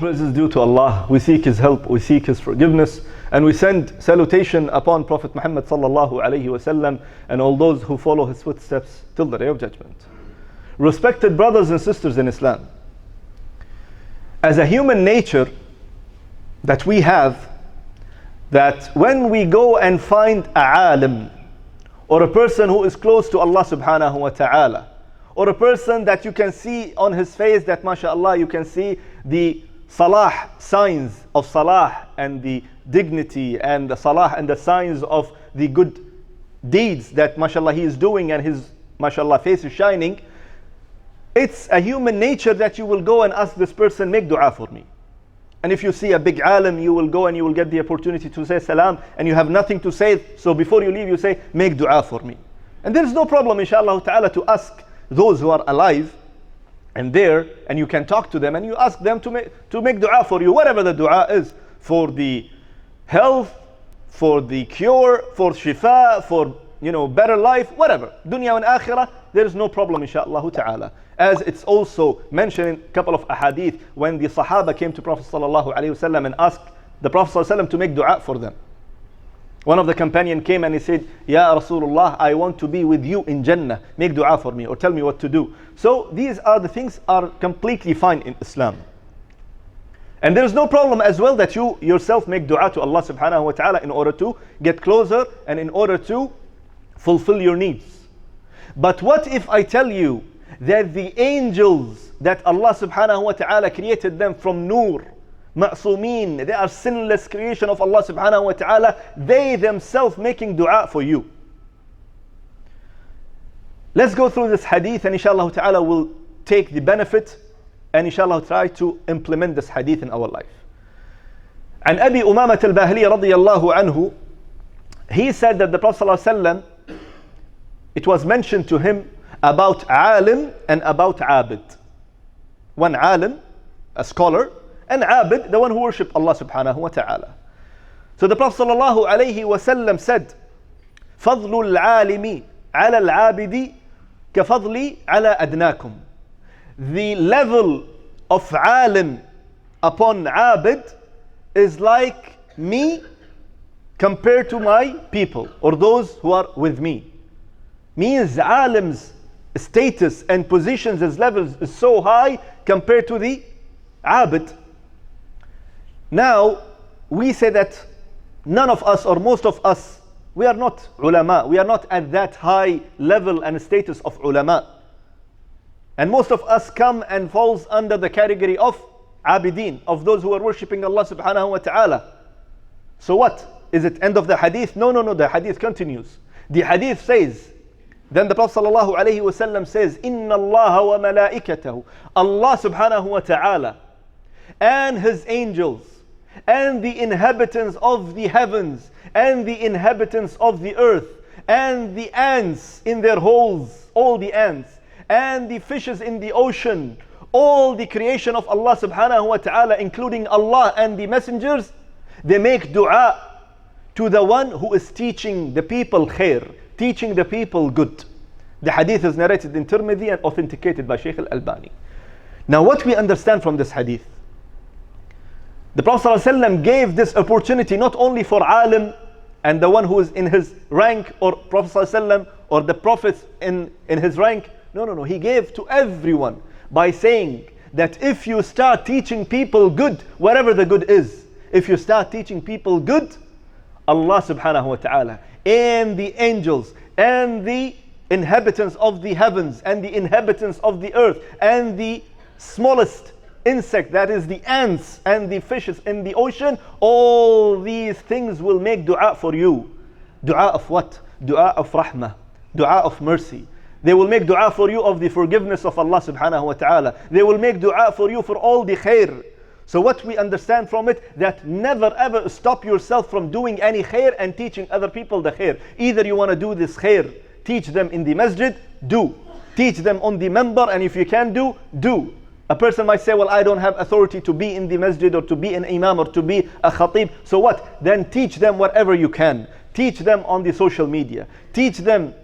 praise is due to Allah. We seek His help, we seek His forgiveness, and we send salutation upon Prophet Muhammad sallallahu alaihi wasallam and all those who follow his footsteps till the day of judgment. Respected brothers and sisters in Islam, as a human nature that we have, that when we go and find a alim, or a person who is close to Allah subhanahu wa ta'ala, or a person that you can see on his face that mashallah you can see the salah, signs of salah and the dignity and the salah and the signs of the good deeds that mashallah he is doing and his mashallah face is shining, it's a human nature that you will go and ask this person, make dua for me. And if you see a big alim, you will go and you will get the opportunity to say salam, and you have nothing to say, so before you leave you say, make dua for me. And there is no problem inshallah ta'ala to ask those who are alive and there, and you can talk to them and you ask them to make dua for you, whatever the dua is, for the health, for the cure, for shifa, for better life, whatever, dunya and akhirah, there is no problem inshallah ta'ala. As it's also mentioned in a couple of ahadith when the Sahaba came to Prophet sallallahu alaihi wasallam and asked the Prophet sallallahu alaihi wasallam to make dua for them. One of the companions came and he said, Ya Rasulullah, I want to be with you in Jannah. Make dua for me or tell me what to do. So these are the things are completely fine in Islam. And there is no problem as well that you yourself make dua to Allah subhanahu wa ta'ala in order to get closer and in order to fulfill your needs. But what if I tell you that the angels that Allah subhanahu wa ta'ala created them from nur, ma'sumin, they are sinless creation of Allah subhanahu wa ta'ala, they themselves making dua for you. Let's go through this hadith and inshallah ta'ala we'll take the benefit and inshallah try to implement this hadith in our life. And Abi Umamah Al-Bahili radiyallahu anhu, he said that the Prophet sallallahu alaihi wasallam, it was mentioned to him about alim and about abid. One alim, a scholar, and abid, the one who worship Allah subhanahu wa ta'ala. So the Prophet sallallahu alayhi wa sallam said, فضل العالم على العابد كفضلي على أدناكم. The level of alim upon abid is like me compared to my people or those who are with me. Means alim's status and positions as levels is so high compared to the abid. Now we say that none of us or most of us, we are not ulama, we are not at that high level and status of ulama, and most of us come and falls under the category of abidin, of those who are worshipping Allah subhanahu wa ta'ala. So what? Is it end of the hadith? No, the hadith continues. The hadith says, then the Prophet sallallahu alayhi wa sallam says, Inna Allah wa malaikatahu, Allah subhanahu wa ta'ala and His angels and the inhabitants of the heavens and the inhabitants of the earth and the ants in their holes, all the ants, and the fishes in the ocean, all the creation of Allah subhanahu wa ta'ala, including Allah and the messengers, they make dua to the one who is teaching the people khair, teaching the people good. The hadith is narrated in Tirmidhi and authenticated by Shaykh Al-Albani. Now what we understand from this hadith, the Prophet ﷺ gave this opportunity not only for alim and the one who is in his rank, or Prophet ﷺ or the prophets in his rank. No. He gave to everyone by saying that if you start teaching people good, whatever the good is, if you start teaching people good, Allah subhanahu wa ta'ala and the angels and the inhabitants of the heavens and the inhabitants of the earth and the smallest insect, that is the ants and the fishes in the ocean, all these things will make dua for you. Dua of what? Dua of rahmah, dua of mercy. They will make dua for you of the forgiveness of Allah subhanahu wa ta'ala. They will make dua for you for all the khair. So what we understand from it, that never ever stop yourself from doing any khair and teaching other people the khair. Either you want to do this khair, teach them in the masjid, do. Teach them on the member, and if you can do. A person might say, well, I don't have authority to be in the masjid or to be an imam or to be a khatib. So what? Then teach them whatever you can. Teach them on the social media. Teach them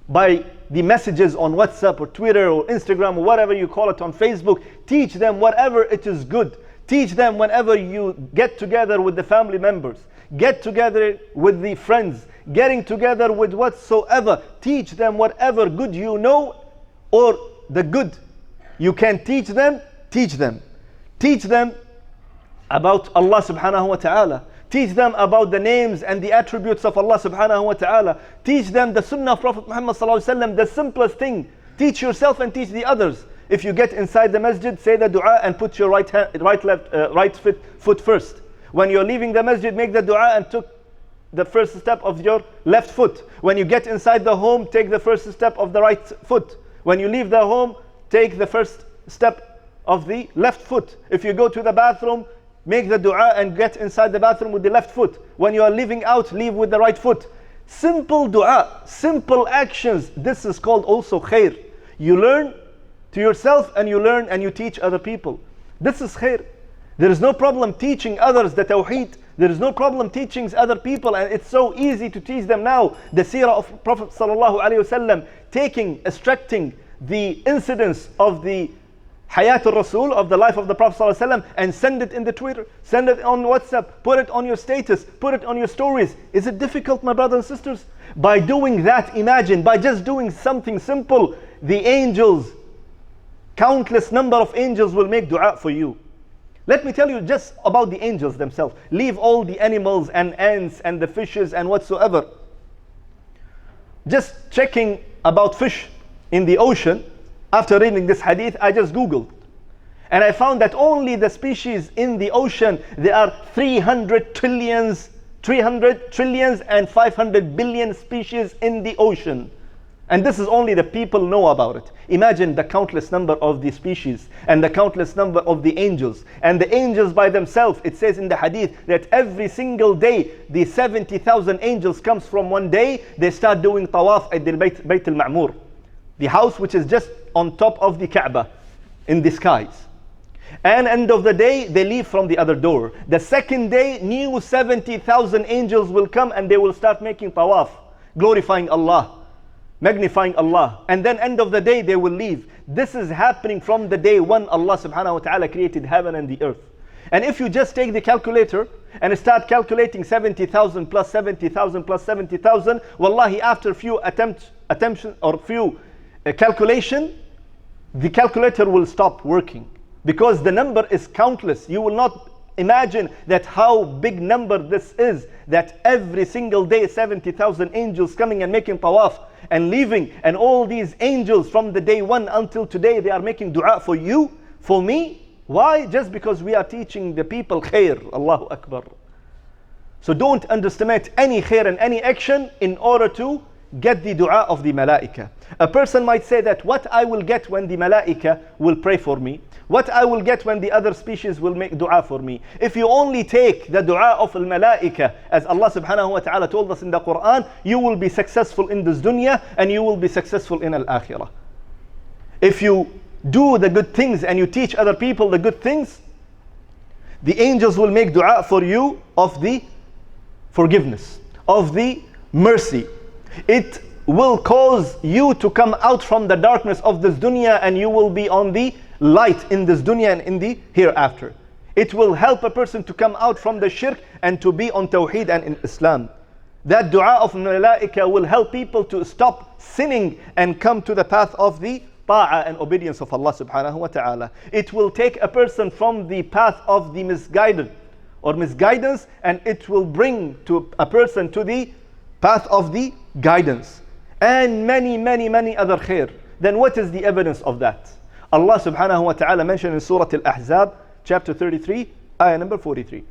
by the messages on WhatsApp or Twitter or Instagram or whatever you call it, on Facebook. Teach them whatever it is good. Teach them whenever you get together with the family members, get together with the friends, getting together with whatsoever. Teach them whatever good you know or the good you can teach them, teach them. Teach them about Allah subhanahu wa ta'ala. Teach them about the names and the attributes of Allah subhanahu wa ta'ala. Teach them the sunnah of Prophet Muhammad sallallahu alaihi wasallam, the simplest thing. Teach yourself and teach the others. If you get inside the masjid, say the dua and put your right foot first. When you're leaving the masjid, make the dua and took the first step of your left foot. When you get inside the home, take the first step of the right foot. When you leave the home, take the first step of the left foot. If you go to the bathroom, make the dua and get inside the bathroom with the left foot. When you are leaving out, leave with the right foot. Simple dua, simple actions. This is called also khair. You learn to yourself and you learn and you teach other people. This is khair. There is no problem teaching others the tawheed. There is no problem teaching other people, and it's so easy to teach them now. The seerah of Prophet sallallahu alaihi wasallam, extracting the incidents of the Hayat al-Rasul, of the life of the Prophet ﷺ, and send it in the Twitter, send it on WhatsApp, put it on your status, put it on your stories. Is it difficult, my brothers and sisters? By doing that, imagine, by just doing something simple, the angels, countless number of angels will make dua for you. Let me tell you just about the angels themselves. Leave all the animals and ants and the fishes and whatsoever. Just checking about fish in the ocean. After reading this hadith, I just googled, and I found that only the species in the ocean, there are 300 trillions and 500 billion species in the ocean. And this is only the people know about it. Imagine the countless number of the species and the countless number of the angels. And the angels by themselves, it says in the hadith that every single day, the 70,000 angels comes from one day, they start doing tawaf at the Bayt al-Ma'mur, the house which is just on top of the Kaaba in the skies. And end of the day, they leave from the other door. The second day, new 70,000 angels will come and they will start making tawaf, glorifying Allah, magnifying Allah. And then end of the day, they will leave. This is happening from the day when Allah subhanahu wa ta'ala created heaven and the earth. And if you just take the calculator and start calculating 70,000 plus 70,000 plus 70,000, wallahi, after few attempts or few calculation, the calculator will stop working, because the number is countless. You will not imagine that how big number this is, that every single day 70,000 angels coming and making tawaf and leaving, and all these angels from the day one until today, they are making dua for you, for me. Why? Just because we are teaching the people khair. Allahu Akbar. So don't underestimate any khair and any action in order to get the dua of the malaika. A person might say that what I will get when the malaika will pray for me, what I will get when the other species will make dua for me. If you only take the dua of al-malaika, as Allah subhanahu wa ta'ala told us in the Quran, you will be successful in this dunya and you will be successful in al-akhirah. If you do the good things and you teach other people the good things, the angels will make dua for you of the forgiveness, of the mercy. It will cause you to come out from the darkness of this dunya, and you will be on the light in this dunya and in the hereafter. It will help a person to come out from the shirk and to be on tawheed and in Islam. That dua of malaika will help people to stop sinning and come to the path of the ta'ah and obedience of Allah subhanahu wa ta'ala. It will take a person from the path of the misguided or misguidance, and it will bring to a person to the path of the guidance, and many other khair. Then what is the evidence of that? Allah subhanahu wa ta'ala mentioned in Surah Al-Ahzab, chapter 33, ayah number 43.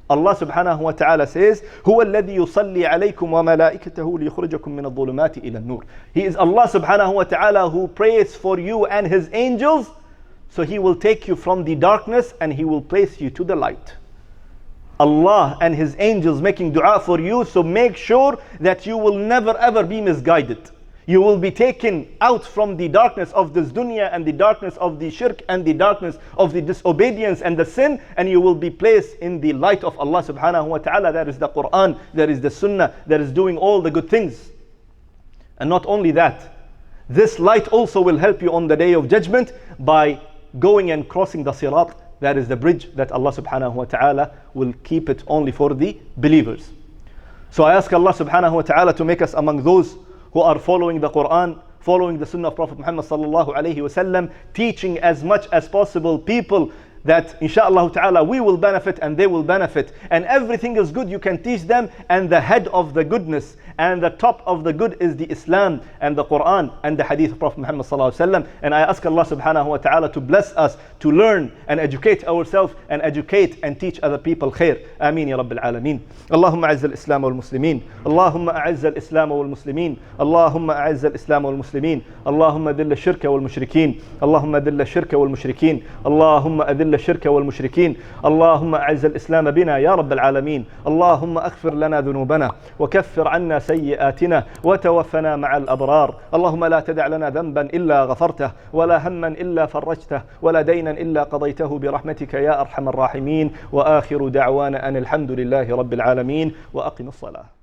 Allah subhanahu wa ta'ala says, هو الذي يصلي عليكم وملائكته ليخرجكم من الظلمات إلى النور. He is Allah subhanahu wa ta'ala who prays for you and His angels, so He will take you from the darkness and He will place you to the light. Allah and His angels making dua for you, so make sure that you will never ever be misguided. You will be taken out from the darkness of this dunya and the darkness of the shirk and the darkness of the disobedience and the sin, and you will be placed in the light of Allah subhanahu wa ta'ala. That is the Quran, that is the Sunnah, that is doing all the good things. And not only that, this light also will help you on the day of judgment by going and crossing the Sirat That is the bridge that Allah subhanahu wa ta'ala will keep it only for the believers. So I ask Allah subhanahu wa ta'ala to make us among those who are following the Quran, following the Sunnah of Prophet Muhammad sallallahu alayhi wasallam, teaching as much as possible people that inshaAllah ta'ala we will benefit and they will benefit, and everything is good you can teach them, and the head of the goodness and the top of the good is the Islam and the Quran and the Hadith of Prophet Muhammad sallallahu alayhi wasallam. And I ask Allah subhanahu wa ta'ala to bless us to learn and educate ourselves and educate and teach other people خير. آمين يا رب العالمين. اللهم أعز الإسلام والمسلمين، اللهم أعز الإسلام والمسلمين، اللهم أعز الإسلام والمسلمين، اللهم ذل الشرك والمشركين، اللهم ذل الشرك والمشركين، اللهم أذل الشرك والمشركين، اللهم أعز الإسلام بنا يا رب العالمين، اللهم أغفر لنا ذنوبنا وكفر عنا سيئاتنا وتوفنا مع الأبرار، اللهم لا تدع لنا ذنبا إلا غفرته ولا هما إلا فرجته ولا دينا إلا قضيته برحمتك يا أرحم الراحمين، وآخر دعوانا أن الحمد لله رب العالمين، وأقم الصلاة.